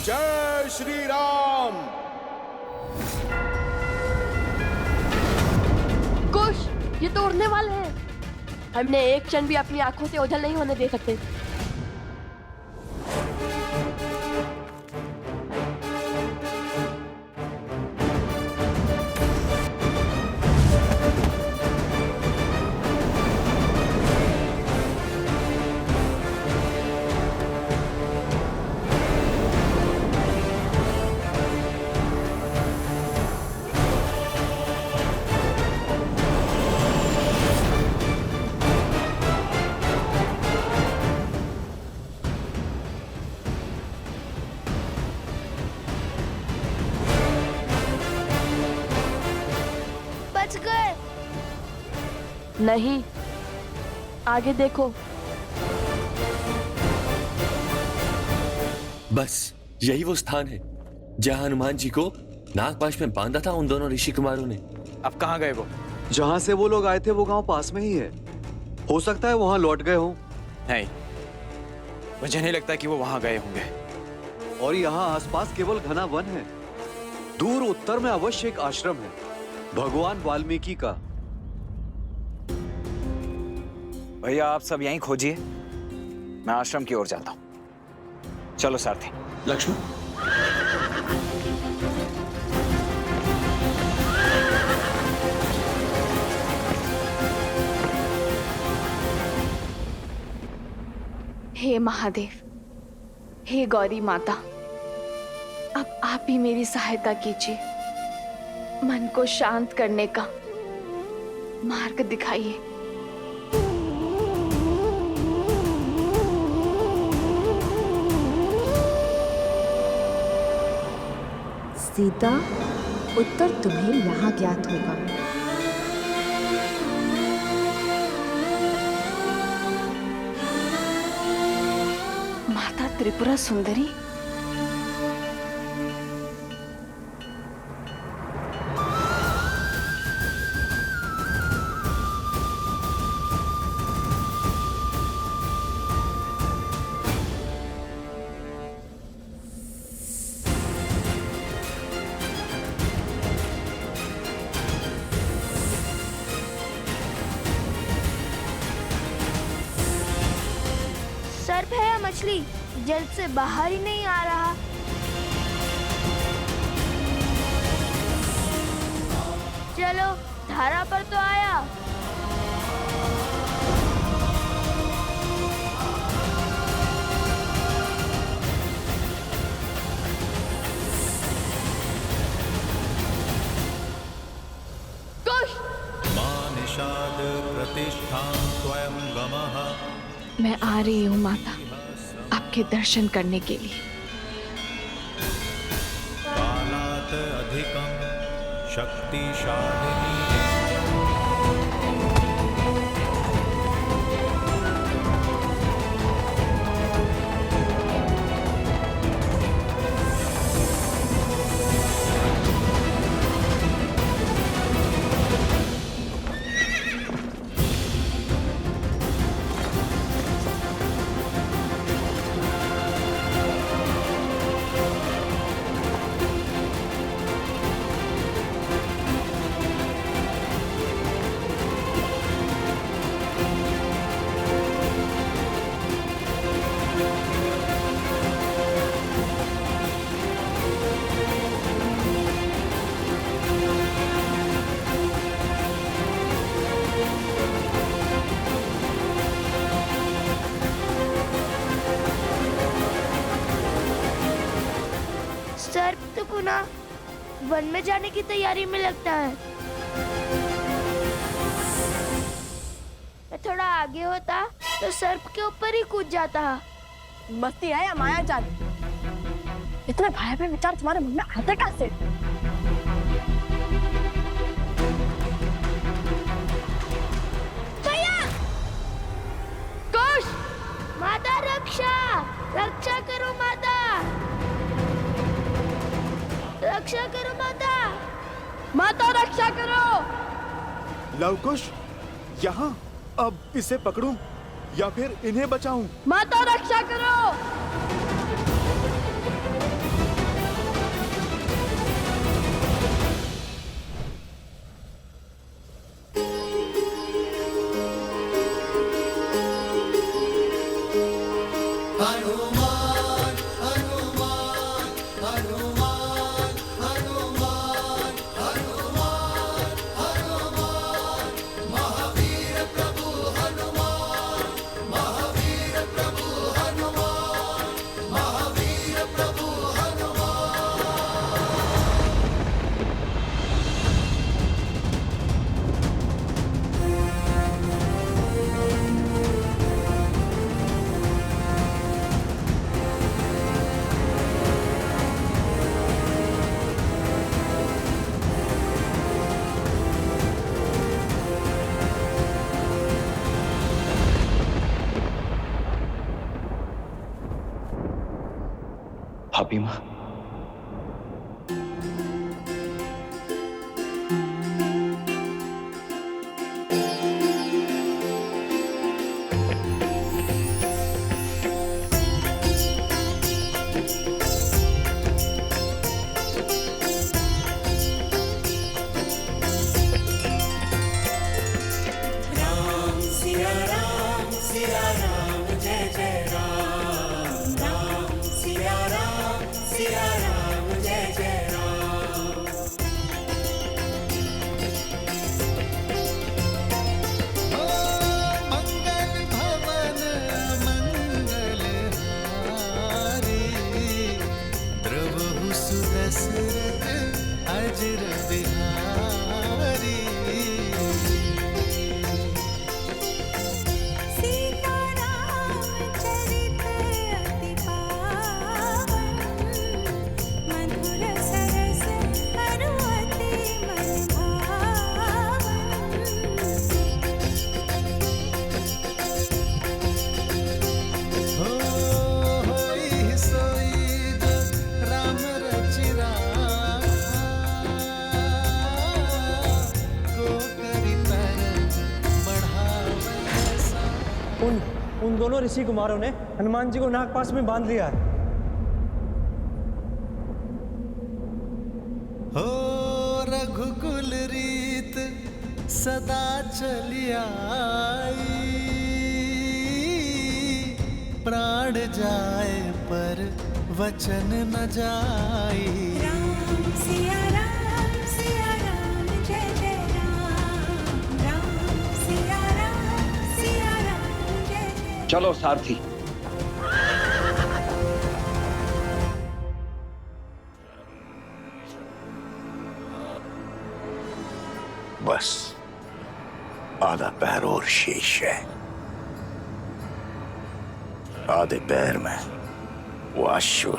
जय श्री राम। कुश, ये तो उड़ने वाले हैं। हमने एक क्षण भी अपनी आंखों से ओझल नहीं होने दे सकते। बच गए। नहीं, आगे देखो। बस यही वो स्थान है जहां हनुमान जी को नागपाश में बांधा था उन दोनों ऋषि कुमारों ने। अब कहाँ गए वो? जहाँ से वो लोग आए थे वो गांव पास में ही है। हो सकता है वहां लौट गए हों। नहीं, मुझे नहीं लगता कि वो वहां गए होंगे। और यहाँ आसपास केवल घना वन है। दूर उत्तर में अवश्य एक आश्रम है, भगवान वाल्मीकि का। भैया आप सब यहीं खोजिए, मैं आश्रम की ओर जाता हूँ। चलो सारथी। लक्ष्मण, हे महादेव, हे गौरी माता, अब आप ही मेरी सहायता कीजिए। मन को शांत करने का मार्ग दिखाइए। सीता, उत्तर तुम्हें यहाँ ज्ञात होगा। माता त्रिपुरा सुंदरी, सर्प है या मछली? जल से बाहर ही नहीं आ रहा। चलो, धारा पर तो आया। कुश, निषाद प्रतिष्ठां स्वयं गमः। मैं आ रही हूँ माता, आपके दर्शन करने के लिए। कालात् अधिकं शक्तिशालिनी। सर्प तो पुनः वन में जाने की तैयारी में लगता है। मैं थोड़ा आगे होता तो सर्प के ऊपर ही कूद जाता। मस्ती है या माया जाल? इतने भयावह विचार तुम्हारे मन में आते कैसे? कुश, माता रक्षा, रक्षा करो माता, रक्षा करो माता, माता रक्षा करो। लवकुश, यहाँ अब इसे पकड़ूं या फिर इन्हें बचाऊं? माता रक्षा करो। पापी माँ। उन दोनों ऋषि कुमारों ने हनुमान जी को नागपाश में बांध लिया है। हो रघुकुल रीत सदा चली आई, प्राण जाए पर वचन न जाई। राम सिया राम जय जय राम सिया राम जय जय। चलो सारथी। बस आधा पैर और शेष है। आधे पैर में वो अश्व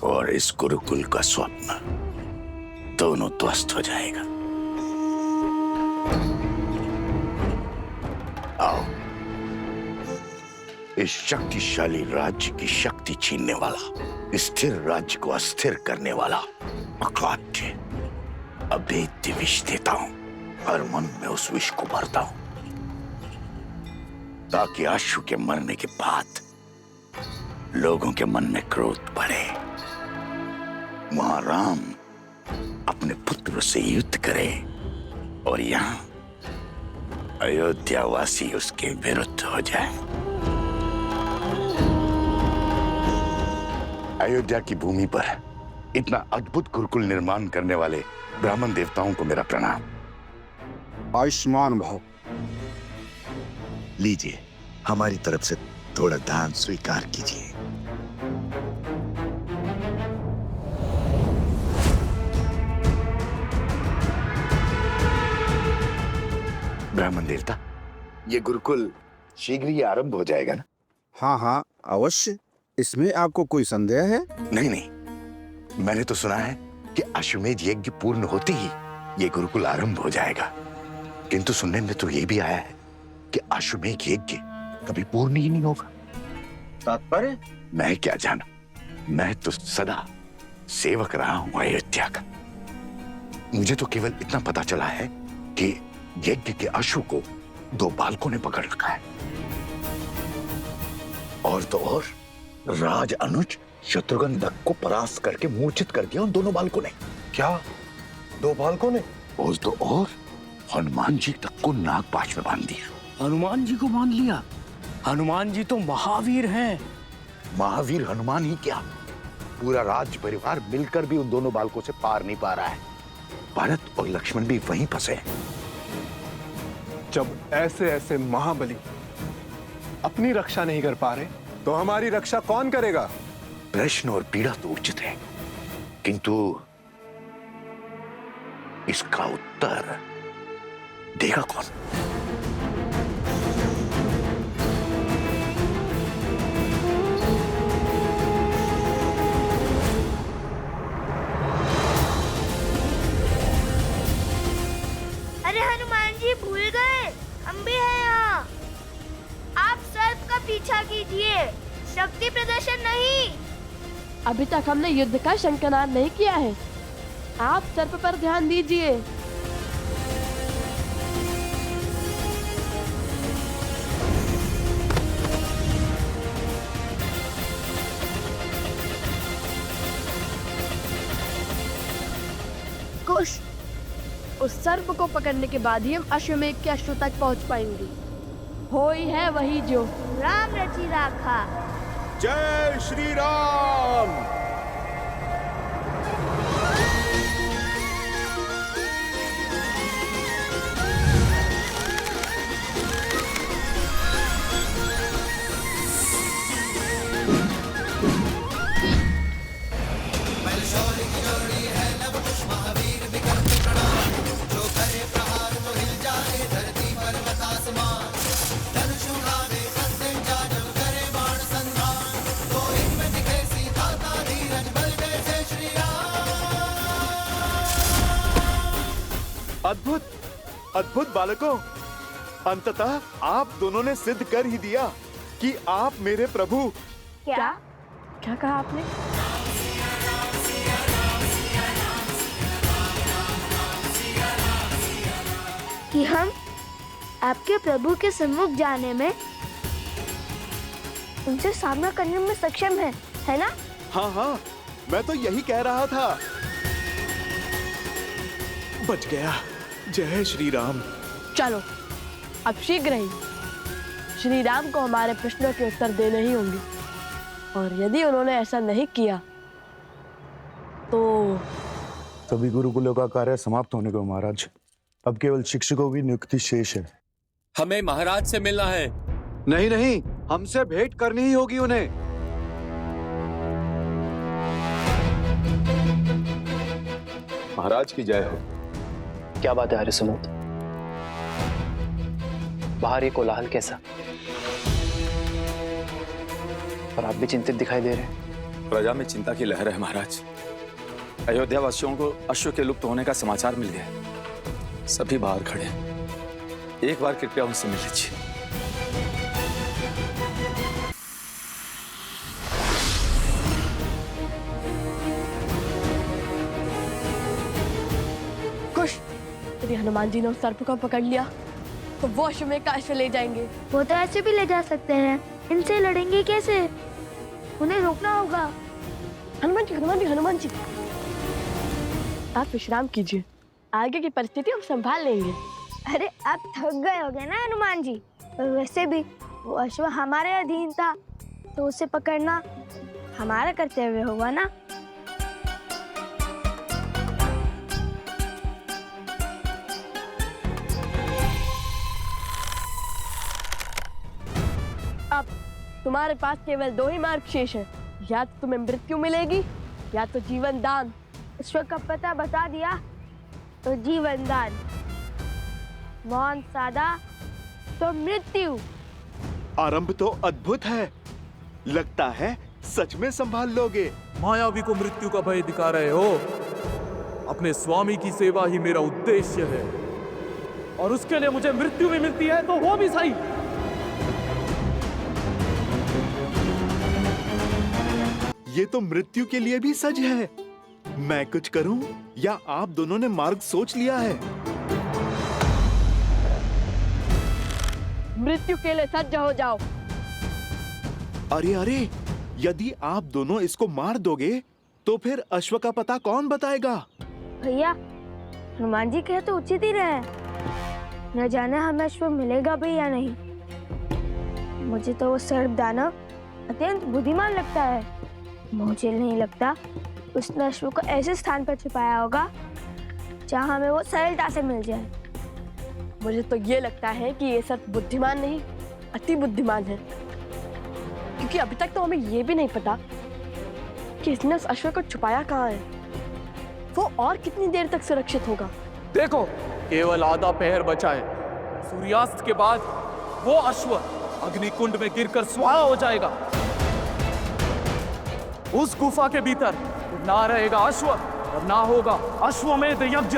और इस गुरुकुल का स्वप्न दोनों ध्वस्त हो जाएगा। आओ, इस शक्तिशाली राज्य की शक्ति छीनने वाला, स्थिर राज्य को अस्थिर करने वाला अकाट्य अभेद्य विष देता हूं। हर मन में उस विष को भरता हूं ताकि आशु के मरने के बाद लोगों के मन में क्रोध बढ़े, वहां राम अपने पुत्र से युद्ध करे और यहां अयोध्यावासी उसके विरुद्ध हो जाए। अयोध्या की भूमि पर इतना अद्भुत गुरुकुल निर्माण करने वाले ब्राह्मण देवताओं को मेरा प्रणाम। आयुष्मान भव। लीजिए, हमारी तरफ से थोड़ा दान स्वीकार कीजिए। ब्राह्मण देवता, ये गुरुकुल शीघ्र ही आरंभ हो जाएगा ना? हाँ हाँ अवश्य। इसमें आपको कोई संदेह है? नहीं नहीं, मैंने तो सुना है कि अश्वमेध यज्ञ पूर्ण होते ही ये गुरुकुल आरंभ हो जाएगा, किंतु सुनने में तो ये भी आया है कि अश्वमेध यज्ञ कभी पूर्ण ही नहीं होगा। तात्पर्य? मैं क्या जानूं, मैं तो सदा सेवक रहा हूं अयोध्या का। मुझे तो केवल इतना पता चला है कि यज्ञ के अश्व को 2 बालकों ने पकड़ रखा है, और तो और राज अनुज शत्रुघ्न दत्त को परास्त करके मूर्छित कर दिया उन दोनों बालकों ने। क्या 2 बालकों ने? और तो और हनुमान जी तक को नागपाश में बांध दिया। हनुमान जी को बांध लिया? हनुमान जी तो महावीर हैं। महावीर हनुमान ही क्या, पूरा राज परिवार मिलकर भी उन दोनों बालकों से पार नहीं पा रहा है। भरत और लक्ष्मण भी वहीं फंसे। जब ऐसे ऐसे महाबली अपनी रक्षा नहीं कर पा रहे तो हमारी रक्षा कौन करेगा? प्रश्न और पीड़ा तो उचित है, किंतु इसका उत्तर देगा कौन? अरे हनुमान जी भूल गए, हम भी हैं यहाँ। आप सर्प का पीछा कीजिए, शक्ति प्रदर्शन नहीं। अभी तक हमने युद्ध का शंखनाद नहीं किया है। आप सर्प पर ध्यान दीजिए। कुश, उस सर्प को पकड़ने के बाद ही हम अश्वमेध के अश्व तक पहुंच पाएंगे। हो ही है वही जो राम रची राखा। जय श्री राम। अद्भुत, अद्भुत बालकों, अंततः आप दोनों ने सिद्ध कर ही दिया कि आप मेरे प्रभु। क्या क्या कहा आपने? कि हम आपके प्रभु के सम्मुख जाने में, उनसे सामना करने में सक्षम है ना? हाँ हाँ, मैं तो यही कह रहा था। बच गया। जय श्री राम। चलो अब शीघ्र ही श्री राम को हमारे प्रश्नों के उत्तर देने ही होंगे, और यदि उन्होंने ऐसा नहीं किया तो सभी गुरुकुलों का कार्य समाप्त होने को महाराज। अब केवल शिक्षकों की नियुक्ति शेष है। हमें महाराज से मिलना है। नहीं नहीं, हमसे भेंट करनी ही होगी उन्हें। महाराज की जय हो। क्या बात है हरिसुमंत? बाहर ये कोलाहल कैसा? और आप भी चिंतित दिखाई दे रहे हैं। प्रजा में चिंता की लहर है महाराज। अयोध्या वासियों को अश्व के लुप्त होने का समाचार मिल गया। सभी बाहर खड़े हैं। एक बार कृपया उनसे मिल लीजिए। कुश, यदि हनुमान जी ने उस सर्प को पकड़ लिया तो वो अश्वमेध का अश्व ले जाएंगे। वो तो ऐसे भी ले जा सकते हैं। इनसे लड़ेंगे कैसे? उन्हें रोकना होगा। हनुमान जी, हनुमान जी, हनुमान जी, आप विश्राम कीजिए। आगे की परिस्थिति हम संभाल लेंगे। अरे आप थक गए होगे ना हनुमान जी। वैसे भी वो अश्व हमारे अधीन था, तो उसे पकड़ना हमारा कर्तव्य होगा ना। अब तुम्हारे पास केवल दो ही मार्ग शेष है। या तो तुम्हें मृत्यु मिलेगी या तो जीवन दान। ईश्वर का पता बता दिया तो जीवन दान, मौन साधा तो मृत्यु। आरंभ तो अद्भुत है। लगता है सच में संभाल लोगे। मायावी को मृत्यु का भय दिखा रहे हो। अपने स्वामी की सेवा ही मेरा उद्देश्य है, और उसके लिए मुझे मृत्यु भी मिलती है तो वो भी सही। ये तो मृत्यु के लिए भी सज है। मैं कुछ करूं या आप दोनों ने मार्ग सोच लिया है? मृत्यु के लिए सज्ज हो जाओ। अरे अरे, यदि आप दोनों इसको मार दोगे तो फिर अश्व का पता कौन बताएगा? भैया, हनुमान जी कहे तो उचित ही रहे। न जाने हमें अश्व मिलेगा भी या नहीं। मुझे तो वो सर्प दानव अत्यंत बुद्धिमान लगता है। मुझे नहीं लगता उसने अश्व को ऐसे स्थान पर छुपाया होगा जहां हमें वो सरलता से मिल जाए। मुझे तो ये लगता है कि ये सर्प बुद्धिमान नहीं, अति बुद्धिमान है। क्योंकि अभी तक तो हमें ये भी नहीं पता कि इसने उस अश्व को छुपाया कहाँ है। वो और कितनी देर तक सुरक्षित होगा। देखो, केवल आधा पहर बचा है। सूर्यास्त के बाद वो अश्व अग्निकुंड में गिरकर स्वाहा हो जाएगा। उस गुफा के भीतर ना रहेगा अश्व और ना होगा अश्वमेध यज्ञ।